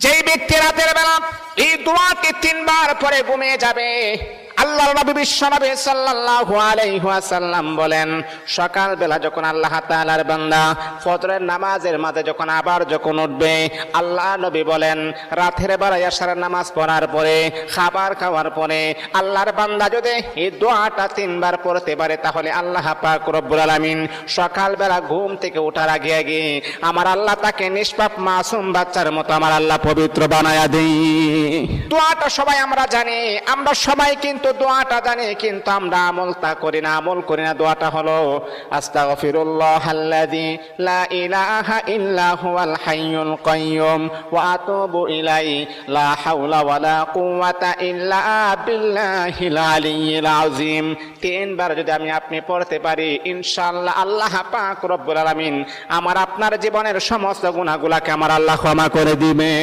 যেই ব্যক্তি রাতের বেলা এই দোয়াটি 3 বার পরে ঘুমিয়ে যাবে, আল্লাহর নবী বিশ্বনবী সাল্লাল্লাহু আলাইহি ওয়াসাল্লাম বলেন, সকাল বেলা যখন আল্লাহ তাআলার বান্দা ফজরের নামাজের মাঝে যখন উঠবে, আল্লাহ নবী বলেন রাতের বেলা এশারের নামাজ পড়ার পরে, খাবার খাওয়ার পরে আল্লাহর বান্দা যদি এই দোয়াটা 3 বার পড়তে পারে, তাহলে আল্লাহ পাক রব্বুল আলামিন সকাল বেলা ঘুম থেকে ওঠার আগে আগে আমার আল্লাহ তাকে নিষ্পাপ মাসুম বাচ্চার মতো আমার আল্লাহ পবিত্র বানায়া দেই। দোয়াটা সবাই আমরা জানি, আমরা সবাই কিন্তু দোয়াটা জানি, কিন্তু আমরা আমল করি না। দোয়াটা হলো আস্তাগফিরুল্লাহাল্লাযী লা ইলাহা ইল্লা হুয়াল হাইয়ুল কাইয়্যুম ওয়া আতুবু ইলাইহি লা হাওলা ওয়ালা কুওয়াতা ইল্লা বিল্লাহিল আলিয়্যিল আযীম। 3 বার যদি আপনি পড়তে পারি, ইনশাআল্লাহ আল্লাহ পাক রব্বুল আলামিন আমার আপনার জীবনের সমস্ত গুনাহগুলোকে আমার আল্লাহ ক্ষমা করে দিবে।